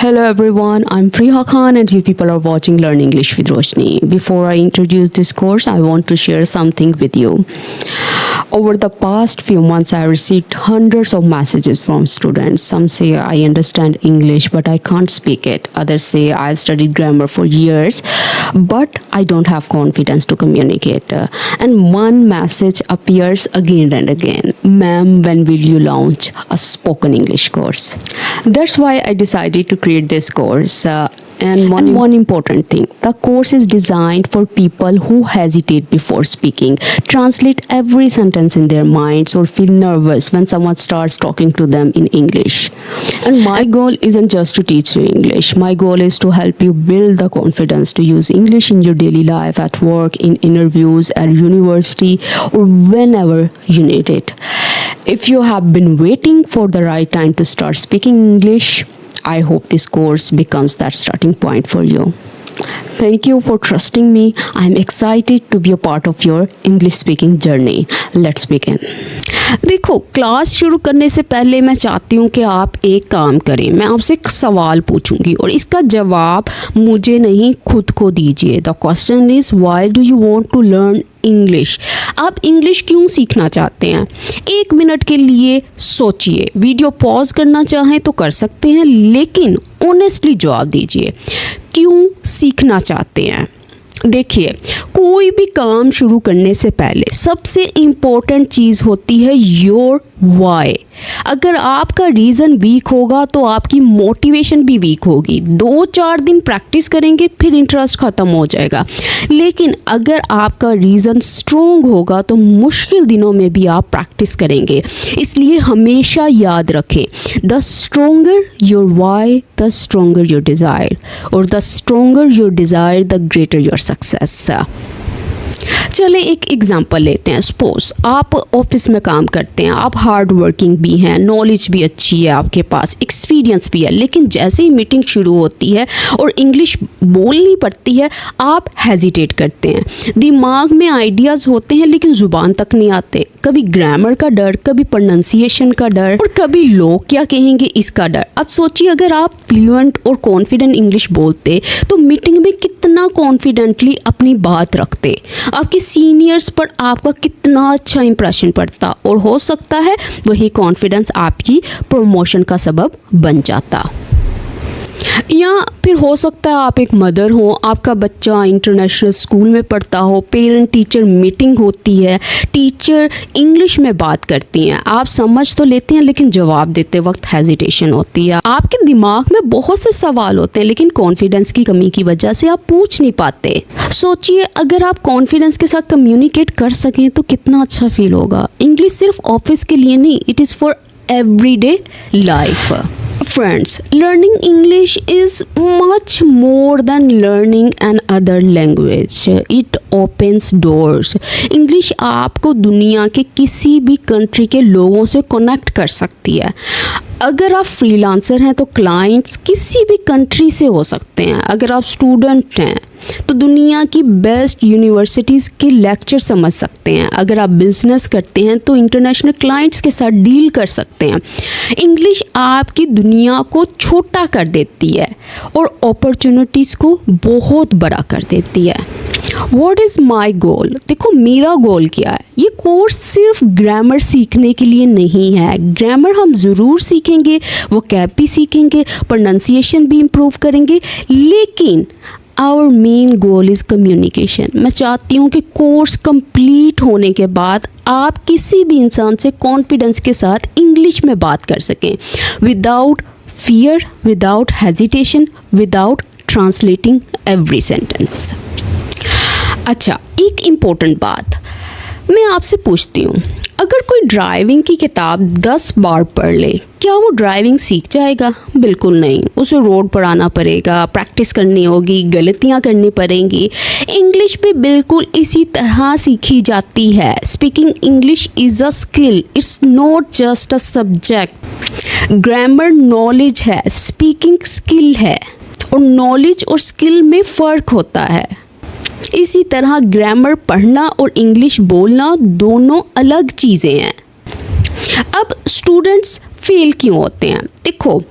Hello everyone, I'm Priya Khan and you people are watching Learn English with Roshni. Before I introduce this course, I want to share something with you. Over the past few months, I received hundreds of messages from students. Some say I understand English but I can't speak it. Others say I've studied grammar for years but I don't have confidence to communicate. And one message appears again and again. Ma'am, when will you launch a spoken English course? That's why I decided to create this course. And one important thing, the course is designed for people who hesitate before speaking, translate every sentence in their minds, or feel nervous when someone starts talking to them in English. And my goal isn't just to teach you English. My goal is to help you build the confidence to use English in your daily life, at work, in interviews, at university, or whenever you need it. If you have been waiting for the right time to start speaking English, I hope this course becomes that starting point for you. Thank you for trusting me. I'm excited to be a part of your English speaking journey. Let's begin. देखो, class शुरू करने से पहले मैं चाहती हूँ कि आप एक काम करें. मैं आपसे एक सवाल पूछूंगी और इसका जवाब मुझे नहीं, खुद को दीजिए. The question is why do you want to learn English. आप इंग्लिश क्यों सीखना चाहते हैं? 1 मिनट के लिए सोचिए. वीडियो पॉज करना चाहें तो कर सकते हैं, लेकिन ऑनेस्टली जवाब दीजिए. क्यों सीखना चाहते हैं? देखिए, कोई भी काम शुरू करने से पहले सबसे इम्पोर्टेंट चीज़ होती है योर वाई. अगर आपका रीज़न वीक होगा तो आपकी मोटिवेशन भी वीक होगी. 2-4 दिन प्रैक्टिस करेंगे फिर इंटरेस्ट ख़त्म हो जाएगा. लेकिन अगर आपका रीज़न स्ट्रोंग होगा तो मुश्किल दिनों में भी आप प्रैक्टिस करेंगे. इसलिए हमेशा याद रखें, the stronger your why the stronger your desire, और the stronger your desire the greater your success. चले एक एग्जांपल लेते हैं. सपोज आप ऑफिस में काम करते हैं, आप हार्ड वर्किंग भी हैं, नॉलेज भी अच्छी है आपके पास, एक्सपीरियंस भी है, लेकिन जैसे ही मीटिंग शुरू होती है और इंग्लिश बोलनी पड़ती है, आप हेजिटेट करते हैं. दिमाग में आइडियाज़ होते हैं लेकिन ज़ुबान तक नहीं आते. कभी ग्रामर का डर, कभी प्रोनाउंसिएशन का डर, और कभी लोग क्या कहेंगे इसका डर. अब सोचिए, अगर आप फ्लुएंट और कॉन्फिडेंट इंग्लिश बोलते तो मीटिंग में कितना कॉन्फिडेंटली अपनी बात रखते, आपके सीनियर्स पर आपका कितना अच्छा इंप्रेशन पड़ता, और हो सकता है वही कॉन्फिडेंस आपकी प्रमोशन का सबब बन जाता. या फिर हो सकता है आप एक मदर हो, आपका बच्चा इंटरनेशनल स्कूल में पढ़ता हो, पेरेंट टीचर मीटिंग होती है, टीचर इंग्लिश में बात करती हैं, आप समझ तो लेते हैं लेकिन जवाब देते वक्त हेजिटेशन होती है. आपके दिमाग में बहुत से सवाल होते हैं लेकिन कॉन्फिडेंस की कमी की वजह से आप पूछ नहीं पाते. सोचिए, अगर आप कॉन्फिडेंस के साथ कम्युनिकेट कर सकें तो कितना अच्छा फील होगा. इंग्लिश सिर्फ ऑफिस के लिए नहीं, it is for everyday life. Friends, learning English is much more than learning another language. It opens doors. English आपको दुनिया के किसी भी कंट्री के लोगों से कनेक्ट कर सकती है. अगर आप फ्रीलांसर हैं तो क्लाइंट्स किसी भी कंट्री से हो सकते हैं. अगर आप स्टूडेंट हैं तो दुनिया की बेस्ट यूनिवर्सिटीज़ के लेक्चर समझ सकते हैं. अगर आप बिजनेस करते हैं तो इंटरनेशनल क्लाइंट्स के साथ डील कर सकते हैं. इंग्लिश आपकी दुनिया को छोटा कर देती है और अपॉर्चुनिटीज़ को बहुत बड़ा कर देती है. What is my goal? देखो, मेरा गोल क्या है. ये कोर्स सिर्फ ग्रामर सीखने के लिए नहीं है. ग्रामर हम ज़रूर सीखेंगे, वोकैब भी सीखेंगे, प्रोनाउंसिएशन भी इम्प्रूव करेंगे, लेकिन our main goal is communication. मैं चाहती हूँ कि कोर्स कंप्लीट होने के बाद आप किसी भी इंसान से कॉन्फिडेंस के साथ इंग्लिश में बात कर सकें, without fear, without hesitation, without translating every sentence. अच्छा, एक इम्पोर्टेंट बात मैं आपसे पूछती हूँ, अगर कोई ड्राइविंग की किताब 10 बार पढ़ ले, क्या वो ड्राइविंग सीख जाएगा? बिल्कुल नहीं. उसे रोड पर आना पड़ेगा, प्रैक्टिस करनी होगी, गलतियाँ करनी पड़ेंगी. इंग्लिश भी बिल्कुल इसी तरह सीखी जाती है. Speaking English is a skill, it's not just a subject. Grammar knowledge है, स्पीकिंग स्किल है, और नॉलेज और स्किल में फ़र्क होता है. इसी तरह ग्रामर पढ़ना और इंग्लिश बोलना दोनों अलग चीज़ें हैं. अब स्टूडेंट्स फेल क्यों होते हैं? देखो,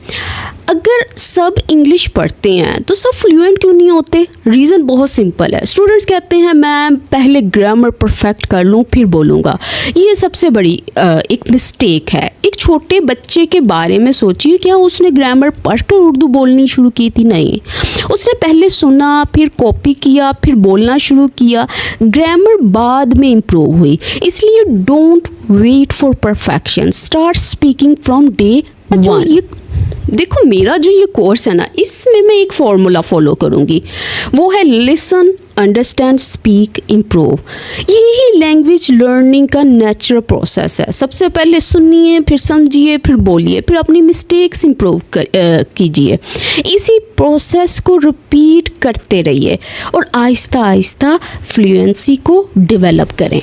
अगर सब इंग्लिश पढ़ते हैं तो सब फ्लुएंट क्यों नहीं होते? रीज़न बहुत सिंपल है। स्टूडेंट्स कहते हैं मैम पहले ग्रामर परफेक्ट कर लूँ फिर बोलूँगा। ये सबसे बड़ी एक मिस्टेक है। एक छोटे बच्चे के बारे में सोचिए, क्या उसने ग्रामर पढ़कर उर्दू बोलनी शुरू की थी? नहीं, उसने पहले सुना, फिर कॉपी किया, फिर बोलना शुरू किया। ग्रामर बाद में इम्प्रूव हुई। इसलिए don't wait for perfection, start speaking from day one. ये देखो, मेरा जो ये कोर्स है ना, इसमें मैं एक फॉर्मूला फॉलो करूँगी, वो है लिसन, अंडरस्टैंड, स्पीक, इम्प्रूव। यही लैंग्वेज लर्निंग का नेचुरल प्रोसेस है। सबसे पहले सुनिए, फिर समझिए, फिर बोलिए, फिर अपनी मिस्टेक्स इम्प्रूव कीजिए। इसी प्रोसेस को रिपीट करते रहिए और आहिस्ता आहिस्ता फ्लुएंसी को डेवलप करें।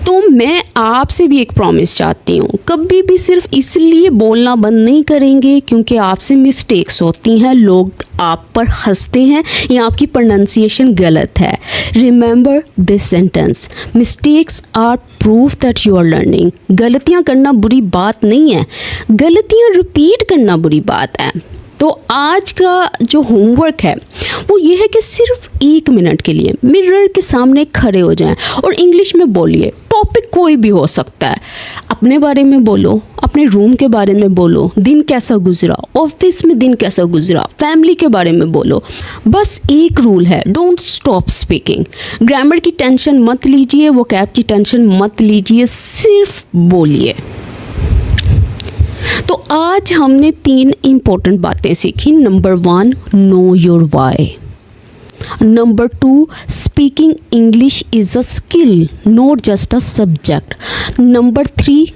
तो मैं आपसे भी एक प्रॉमिस चाहती हूँ, कभी भी सिर्फ इसलिए बोलना बंद नहीं करेंगे क्योंकि आपसे मिस्टेक्स होती हैं, लोग आप पर हंसते हैं या आपकी प्रोनाउंसिएशन गलत है। Remember this sentence, mistakes are proof that you are learning. गलतियाँ करना बुरी बात नहीं है, गलतियाँ रिपीट करना बुरी बात है। तो आज का जो होमवर्क है वो ये है कि सिर्फ 1 मिनट के लिए मिरर के सामने खड़े हो जाएं और इंग्लिश में बोलिए। टॉपिक कोई भी हो सकता है, अपने बारे में बोलो, अपने रूम के बारे में बोलो, दिन कैसा गुजरा, ऑफिस में दिन कैसा गुजरा, फैमिली के बारे में बोलो। बस एक रूल है, डोंट स्टॉप स्पीकिंग। ग्रामर की टेंशन मत लीजिए, वोकैब की टेंशन मत लीजिए, सिर्फ बोलिए। तो आज हमने 3 इम्पोर्टेंट बातें सीखी। Number 1, know your why. Number 2, speaking English is a skill, not just a subject. Number 3,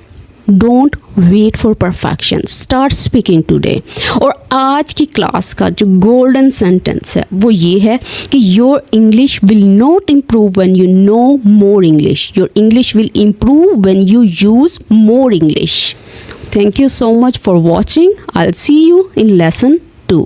don't wait for perfection, start speaking today. और आज की क्लास का जो गोल्डन सेंटेंस है वो ये है कि your English will not improve when you know more English, your English will improve when you use more English. Thank you so much for watching. I'll see you in lesson 2.